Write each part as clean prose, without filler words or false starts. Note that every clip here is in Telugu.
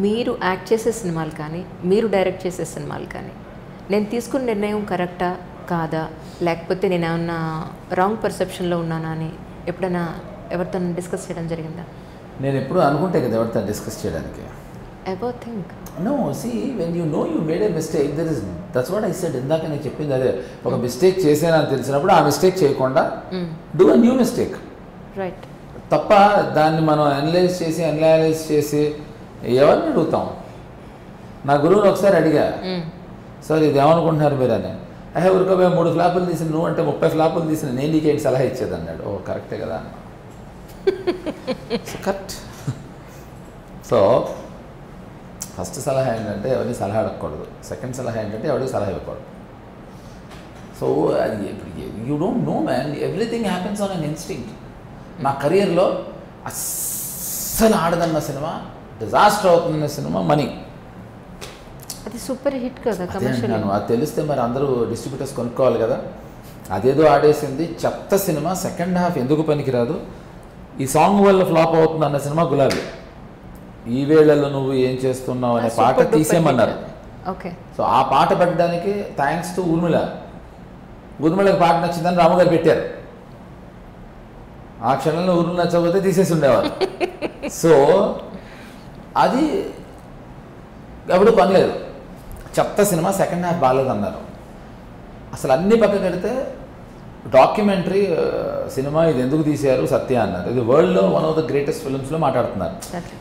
మీరు యాక్ట్ చేసే సినిమాలు కానీ మీరు డైరెక్ట్ చేసే సినిమాలు కానీ నేను తీసుకున్న నిర్ణయం కరెక్టా కాదా, లేకపోతే నేను ఏమన్నా రాంగ్ పర్సెప్షన్లో ఉన్నానా అని ఎప్పుడైనా ఎవరితో డిస్కస్ చేయడం జరిగిందా? నేను ఎప్పుడు అనుకుంటే కదా ఎవరితో డిస్కస్ చేయడానికి. About think no see when you know you made a mistake that's what I said. ఇందాక నేను చెప్పింది అదే, ఒక మిస్టేక్ చేసానని తెలిసినప్పుడు ఆ మిస్టేక్ చేయకుండా do a new mistake. Right. తప్ప దాన్ని మనం అనలైజ్ చేసి ఎవరిని అడుగుతాం? నా గురువుని ఒకసారి అడిగా, సార్ ఇది ఏమనుకుంటున్నారు మీరు అని. ఊరికోపోయి 3 ఫ్లాపులు తీసిన నువ్వు అంటే 30 ఫ్లాపులు తీసిన నేను నీకేంటి సలహా ఇచ్చేది అన్నాడు. ఓ కరెక్టే కదా అన్న. కరెక్ట్. సో ఫస్ట్ సలహా ఏంటంటే ఎవరిని సలహా అడగకూడదు. సెకండ్ సలహా ఏంటంటే ఎవరికి సలహా ఇవ్వకూడదు. సో అది you don't know man, everything happens on an instinct. నా కెరియర్లో అస్సలు ఆడదన్న సినిమా, డిజాస్టర్ అవుతుందన్న సినిమా మనీ. అది సూపర్ హిట్ కదా కమర్షియల్. అది తెలిస్తే మరి అందరూ డిస్ట్రిబ్యూటర్స్ కొనుక్కోవాలి కదా. అదేదో ఆడేసింది చెత్త సినిమా, సెకండ్ హాఫ్ ఎందుకు పనికిరాదు, ఈ సాంగ్ వల్ల ఫ్లాప్ అవుతుంది అన్న సినిమా గులాబీ. ఈ వేళల్లో నువ్వు ఏం చేస్తున్నావు అనే పాట తీసేయమన్నారు. ఓకే. సో ఆ పాట పెట్టడానికి థ్యాంక్స్ టు ఊర్మిళకి పాట నచ్చిందని రాముగారు పెట్టారు. ఆ క్షణంలో ఊర్మిళ నచ్చకపోతే తీసేసి ఉండేవారు. సో అది ఎప్పుడు పనిలేదు. చెత్త సినిమా, సెకండ్ హాఫ్ బాగాలేదన్నారు. అసలు అన్ని పక్కన పెడితే డాక్యుమెంటరీ సినిమా ఇది ఎందుకు తీశారు సత్య అన్నారు. ఇది వరల్డ్లో వన్ ఆఫ్ ద గ్రేటెస్ట్ ఫిల్మ్స్లో మాట్లాడుతున్నారు.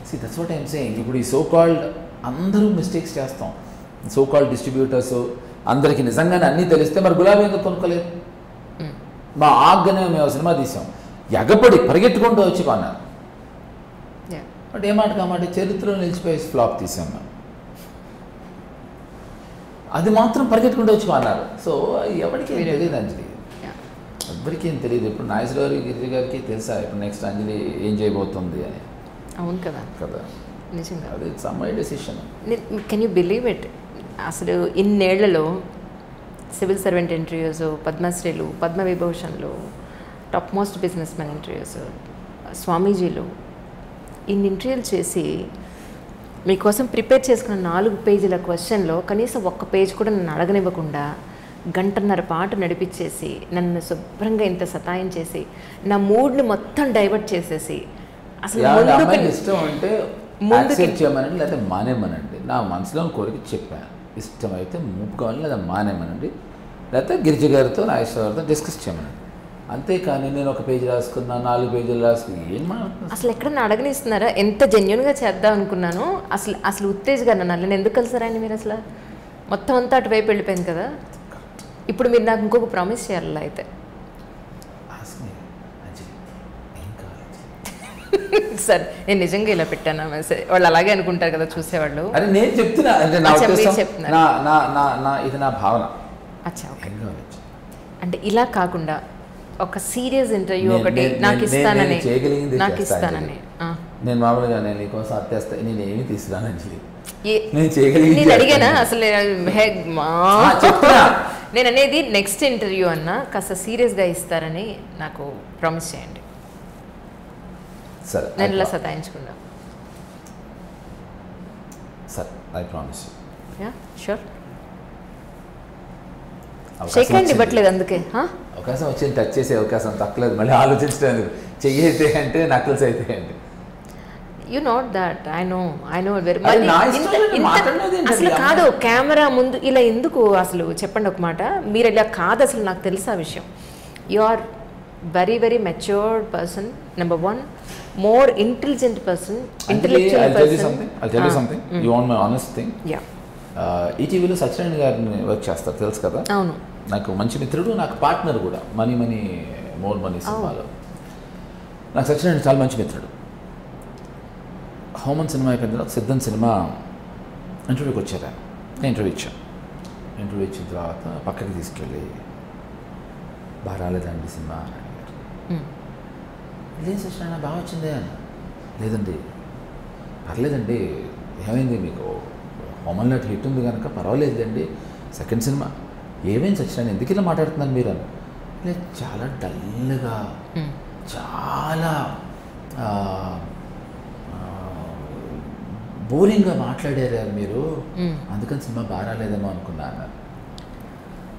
See that's what I'm saying. ఇప్పుడు ఈ సో కాల్డ్ అందరూ మిస్టేక్స్ చేస్తాం, సో కాల్డ్ డిస్ట్రిబ్యూటర్స్ అందరికీ నిజంగానే అన్నీ తెలిస్తే మరి గులాబీ ఎందుకు కొనుక్కోలేదు? మా ఆగ్గానే మేము సినిమా తీసాం, ఎగపడి పరిగెట్టుకుంటూ వచ్చి కొన్నారు. బట్ ఏ మాట కామాట చరిత్రలో నిలిచిపోయి ఫ్లాప్ తీసాం మేము. అది మాత్రం పరిగెట్టుకుంటూ వచ్చి అన్నారు. సో ఎవరికి తెలియదు అంజలి, ఎవరికి ఏం తెలియదు. ఇప్పుడు నాగేశ్వరరావు గిరిజ గారికి తెలుసా ఇప్పుడు నెక్స్ట్ అంజలి ఏం చేయబోతుంది అని? అవును కదా కదా, నిజంగా. అది it's my decision. Can you believe it? అసలు ఇన్నేళ్లలో సివిల్ సర్వెంట్ ఇంటర్వ్యూస్, పద్మశ్రీలు, పద్మవిభూషణ్లు, top most business man interviews, స్వామీజీలు, ఇన్ని ఇంటర్వ్యూలు చేసి మీకోసం ప్రిపేర్ చేసుకున్న 4 పేజీల క్వశ్చన్లో కనీసం 1 పేజ్ కూడా నన్ను అడగనివ్వకుండా గంటన్నర పాటు నడిపించేసి నన్ను శుభ్రంగా ఇంత సతాయం చేసి నా మూడ్ని మొత్తం డైవర్ట్ చేసేసి అసలు ఇష్టం అంటే చేయమనండి లేదా మానేమనండి. నా మనసులో కోరిక చెప్పాను, ఇష్టమైతే మూపుకోవాలి లేదా మానేమనండి, లేకపోతే గిరిజ గారితో నాగేశ్వరరావుతో డిస్కస్ చేయమనండి. అంతేకాని నేను 1 పేజీ రాసుకున్నా 4 పేజీలు రాసుకుని ఏం మాట్లాడుతున్నా? అసలు ఎక్కడన్నా అడగనిస్తున్నారా? ఎంత జెన్యున్గా చేద్దాం అనుకున్నాను. అసలు ఉత్తేజ్గా నన్ను ఎందుకు కలిసారండి మీరు? అసలు మొత్తం అంతా అటువైపు వెళ్ళిపోయింది కదా. ఇప్పుడు మీరు నాకు ఇంకొక ప్రామిస్ చేయాలి. అయితే సార్ నేను నిజంగా ఇలా పెట్టాను మెసేజ్, వాళ్ళు అలాగే అనుకుంటారు కదా చూసేవాళ్ళు. అరే నేను చెప్తున్నా అంటే ఇది నా భావన. అచ్చా ఓకే. అంటే ఇలా కాకుండా ఒక సీరియస్ ఇంటర్వ్యూ ఒకటి నాకు ఇస్తానని నేను మామూలుగా నేను నీకోసం అత్తేస్తా, నేను ఏమి తీసుకురానండి. నేను అడిగానా అసలు? నేను అనేది నెక్స్ట్ ఇంటర్వ్యూ అన్నా కాస్త సీరియస్గా ఇస్తారని నాకు ప్రామిస్ చేయండి. సరే, నేను ఇలా సతాయించుకున్నా. సరే, I promise. Yeah sure. Shake hand ఇవ్వట్లేదు అందుకే. అవకాశం వచ్చింది, టచ్ చేసే అవకాశం తప్పలేదు. మళ్ళీ ఆలోచించలేదు. చెయ్యి అయితే అంటే నక్లెస్ అయితే అంటే you note that I know very అసలు కాదు కెమెరా ముందు ఇలా ఎందుకు అసలు చెప్పండి ఒక మాట. మీరు ఇలా కాదు అసలు నాకు తెలుసు ఆ విషయం. You are very very matured person, number 1, more intelligent person, intellectual person. You want my honest thing? Yeah. ఈటీవీలో సత్యనారాయణ గారిని వర్క్ చేస్తారు తెలుసు కదా. అవును. నాకు మంచి మిత్రుడు, నాకు పార్ట్నర్ కూడా. మనీ మోర్ మనీ సినిమాలో నాకు సత్యనారాయణ చాలా మంచి మిత్రుడు. హోమన్ సినిమా అయిపోయిన తర్వాత సిద్ధం సినిమా ఇంటర్వ్యూకి వచ్చారు. నేను ఇంటర్వ్యూ ఇచ్చిన తర్వాత పక్కకి తీసుకెళ్ళి బాగా రాలేదండి సినిమా అని అడిగారు. లేదు సత్యనారాయణ బాగా వచ్చిందే అన్న. లేదండి పర్లేదండి, ఏమైంది మీకు? హోమన్ లాంటి హిట్ ఉంది కనుక పర్వాలేదండి, సెకండ్ సినిమా ఏమైంది సత్యనారాయణ ఎందుకు ఇలా మాట్లాడుతున్నాను మీరు అని. లేదు చాలా డల్గా, చాలా బోరింగ్గా మాట్లాడారు మీరు, అందుకని సినిమా బాగా రాలేదేమో అనుకున్నా అన్నారు.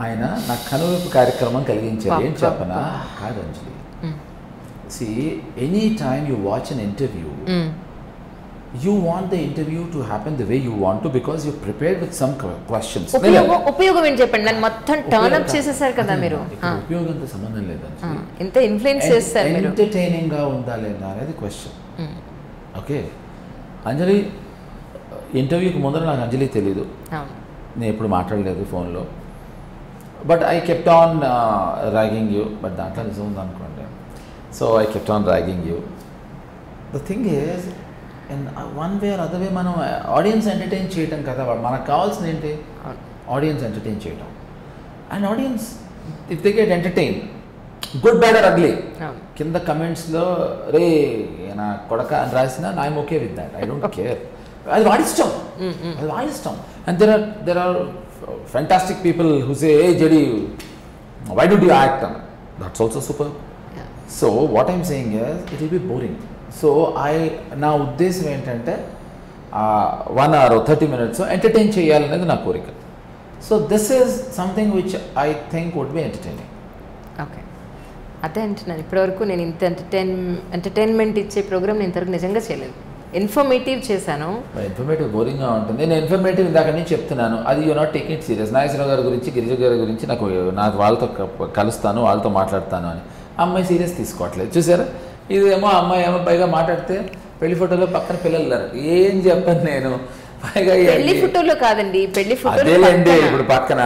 ఆయన నాకు కనువిప్పు కార్యక్రమం కలిగించారు. ఏం చెప్పనా? కాదు Anjali, see any time you watch an interview, you want the interview to happen the way you want to because you're prepared with some questions. ఉపయోగం ఏంటి చెప్పండి, నన్ను మొత్తం టర్న్ అప్ చేసేసారు కదా మీరు. ఉపయోగంతో సంబంధం లేదండి, ఎంత ఇన్ఫ్లుయెన్స్ చేస్తారు మీరు. ఎంటర్టైనింగ్ గా ఉందా లేదా అనేది క్వశ్చన్. ఓకే అంజలి, ఇంటర్వ్యూకి ముందర నాకు అంజలి తెలీదు, నేను ఎప్పుడు మాట్లాడలేదు ఫోన్లో, but I kept on ragging you, but దాంట్లో నిజం ఉందనుకోండి. So I kept on ragging you. The thing is, and one way or other way మనం ఆడియన్స్ ఎంటర్టైన్ చేయటం కదా, మనకు కావాల్సింది ఏంటి? ఆడియన్స్ ఎంటర్టైన్ చేయటం. And audience if they get entertain, good bad or ugly, కింద కమెంట్స్లో రే నా కొడక అని రాసినా I'm okay with that, I don't care. అది వాడిష్టం, అది వాడిష్టం. And there are fantastic people who say, hey Jedi, why don't you act? That's also super. So what I'm saying is, it will be boring. So నా ఉద్దేశం ఏంటంటే 1 hour 30 minutes ఎంటర్టైన్ చేయాలనేది నా కోరిక. So this is something which I think would be entertaining. Okay, అదే అంటున్నాను, ఇప్పటివరకు నేను ఇంత ఎంటర్టైన్మెంట్ ఇచ్చే ప్రోగ్రామ్ నేను ఇంతవరకు నిజంగా చేయలేదు. ఇన్ఫర్మేటివ్ చేశాను. ఇన్ఫర్మేటివ్ బోరింగ్గా ఉంటుంది. నేను ఇన్ఫర్మేటివ్ ఇందాక నుంచి చెప్తున్నాను, అది you not take it serious. Nageswara Rao గారి గురించి, గిరిజ గారి గురించి నాకు వాళ్ళతో కలుస్తాను, వాళ్ళతో మాట్లాడతాను అని అమ్మాయి సీరియస్ తీసుకోవట్లేదు. చూసారా, ఇదేమో అమ్మాయి ఏమో పైగా మాట్లాడితే పెళ్లి ఫోటోలో పక్కన పిల్లలు ఉన్నారు, ఏం చెప్పను నేను. పైగా పెళ్లి ఫోటోలో కాదండి, పెళ్లి ఫోటోలో ఇప్పుడు పక్కన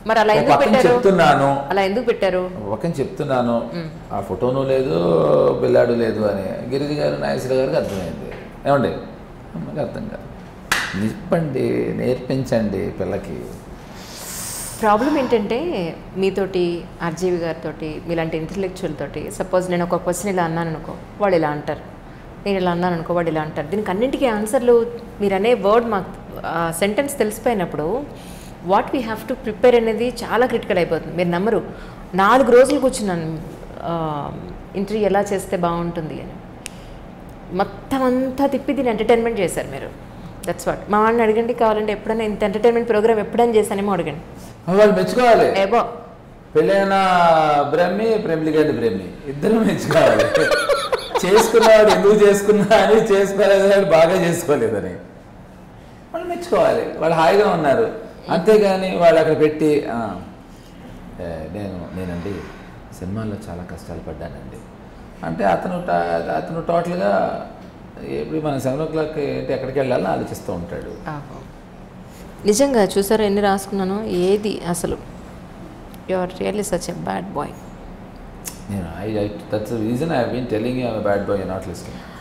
మరి అలా ఎందుకు పెట్టారు? చెప్తున్నాను, అలా ఎందుకు పెట్టారు? ఒకని చెప్తున్నాను, ఆ ఫోటోను లేదు పిల్లాడు లేదు అని గిరిజ గారు నాగేశ్వరరావు గారికి అర్థమైంది. ఏమండి, అమ్మకి అర్థం కాదు. నిప్పండి, నేర్పించండి పిల్లకి. ప్రాబ్లం ఏంటంటే, మీతోటి ఆర్జీవి గారితో, మీలాంటి ఇంటలెక్చువల్ తోటి సపోజ్ నేను ఒక క్వశ్చన్ ఇలా అన్నాను అనుకో, వాడు ఇలా అంటారు, నేను ఇలా అన్నాను అనుకో, వాడు ఇలా అంటారు. దీనికి అన్నింటికీ ఆన్సర్లు మీరు అనే వర్డ్ మాకు సెంటెన్స్ తెలిసిపోయినప్పుడు what we have to prepare అనేది చాలా క్రిటికల్ అయిపోతుంది. మీరు నమ్మరు, 4 రోజులు కూర్చున్నాను ఇంటర్వ్యూ ఎలా చేస్తే బాగుంటుంది అని. మొత్తం అంతా తిప్పి దీన్ని ఎంటర్టైన్మెంట్ చేశారు మీరు. That's what. మా వాడిని అడగండి కావాలంటే, ఎప్పుడైనా ఇంత ఎంటర్టైన్మెంట్ ప్రోగ్రామ్ ఎప్పుడైనా చేశానేమో అడగండి. వాళ్ళు మెచ్చుకోవాలి. ఏబో పెళ్ళైన బ్రహ్మి, ప్రేమిలిగడ్డి బ్రహ్మి ఇద్దరు మెచ్చుకోవాలి. చేసుకున్నవాడు ఎందుకు చేసుకున్నా అని, చేసుకోలేదు బాగా చేసుకోలేదని వాళ్ళు మెచ్చుకోవాలి. వాళ్ళు హాయిగా ఉన్నారు, అంతేగాని వాళ్ళు అక్కడ పెట్టి నేనండి సినిమాల్లో చాలా కష్టాలు పడ్డానండి అంటే అతను టోటల్గా ఇప్పుడు మన 7 o'clock ఏంటి ఎక్కడికి వెళ్ళాలని ఆలోచిస్తూ ఉంటాడు. నిజంగా చూసారా ఎన్ని రాసుకున్నాను, ఏది అసలు you are really such a bad boy. That's the reason I have been telling you I am a bad boy, not listening.